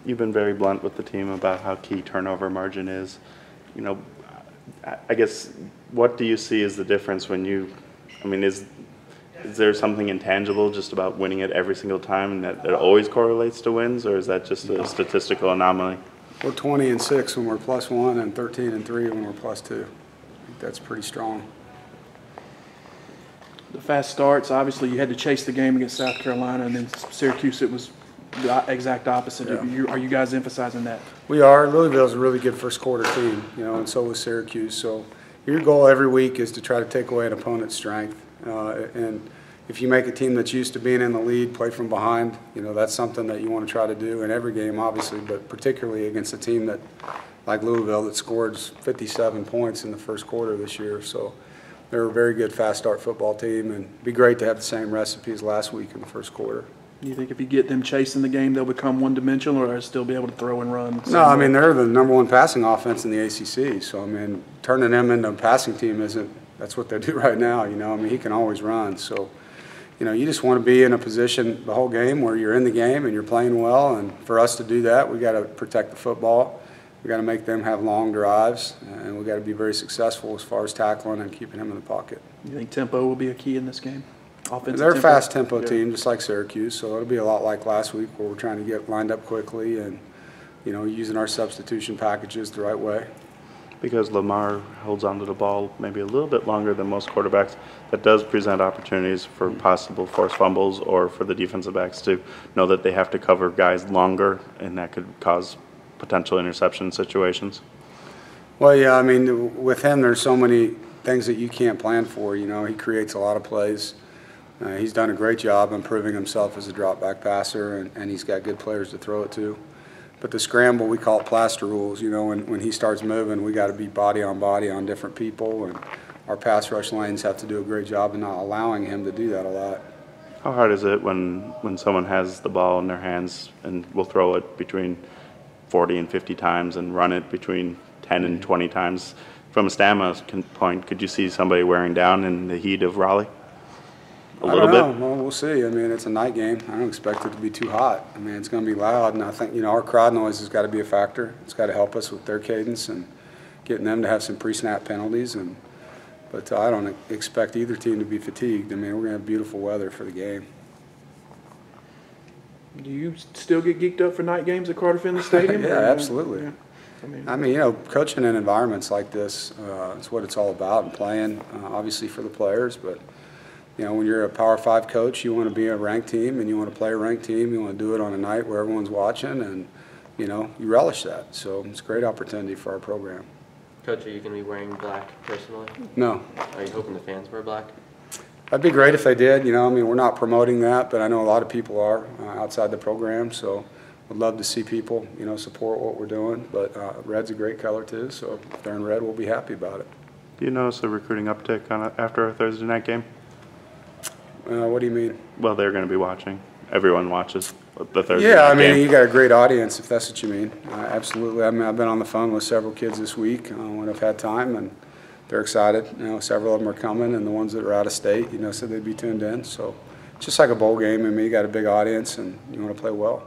You've been very blunt with the team about how key turnover margin is. You know, I guess, what do you see as the difference when is there something intangible just about winning it every single time and that it always correlates to wins, or is that just a statistical anomaly? We're 20-6 when we're +1 and 13-3 when we're +2. I think that's pretty strong. The fast starts, obviously you had to chase the game against South Carolina, and then Syracuse, it was the exact opposite. Yeah. Are you guys emphasizing that? We are. Louisville's a really good first quarter team, and so was Syracuse. So your goal every week is to try to take away an opponent's strength. And if you make a team that's used to being in the lead play from behind, that's something that you want to try to do in every game, obviously, but particularly against a team that, like Louisville, that scored 57 points in the first quarter this year. So they're a very good fast start football team, and it'd be great to have the same recipe as last week in the first quarter. Do you think if you get them chasing the game, they'll become one-dimensional, or still be able to throw and run? No, I mean, they're the #1 passing offense in the ACC. So, I mean, turning them into a passing team that's what they do right now, I mean, he can always run. So, you just want to be in a position the whole game where you're in the game and you're playing well. And for us to do that, we got to protect the football. We got to make them have long drives, and we got to be very successful as far as tackling and keeping him in the pocket. You think tempo will be a key in this game? They're a fast tempo team, just like Syracuse, so it'll be a lot like last week where we're trying to get lined up quickly and, using our substitution packages the right way. Because Lamar holds onto the ball maybe a little bit longer than most quarterbacks, that does present opportunities for possible forced fumbles or for the defensive backs to know that they have to cover guys longer, and that could cause potential interception situations. Well, yeah, I mean, with him, there's so many things that you can't plan for. He creates a lot of plays. He's done a great job improving himself as a drop-back passer, and he's got good players to throw it to. But the scramble, we call it plaster rules. When he starts moving, we got to be body on different people, and our pass rush lanes have to do a great job of not allowing him to do that a lot. How hard is it when someone has the ball in their hands and will throw it between 40 and 50 times and run it between 10 and 20 times? From a stamina point, could you see somebody wearing down in the heat of Raleigh? A little bit? Well, we'll see. I mean, it's a night game. I don't expect it to be too hot. I mean, it's going to be loud, and I think, our crowd noise has got to be a factor. It's got to help us with their cadence and getting them to have some pre-snap penalties. But I don't expect either team to be fatigued. I mean, we're going to have beautiful weather for the game. Do you still get geeked up for night games at Carter Finley Stadium? Yeah, absolutely. Yeah. I mean, coaching in environments like this is what it's all about, and playing, obviously, for the players. But, when you're a Power 5 coach, you want to be a ranked team, and you want to play a ranked team. You want to do it on a night where everyone's watching, and, you relish that. So it's a great opportunity for our program. Coach, are you going to be wearing black personally? No. Are you hoping the fans wear black? That'd be great if they did. I mean, we're not promoting that, but I know a lot of people are outside the program, so I'd love to see people, support what we're doing. But red's a great color too, so if they're in red, we'll be happy about it. Do you notice a recruiting uptick after a Thursday night game? What do you mean? Well, they're going to be watching. Everyone watches the Thursday night game. Yeah, I mean, you got a great audience if that's what you mean. Absolutely. I mean, I've been on the phone with several kids this week when I've had time, and they're excited. Several of them are coming, and the ones that are out of state, said they'd be tuned in. So it's just like a bowl game. I mean, you got a big audience, and you want to play well.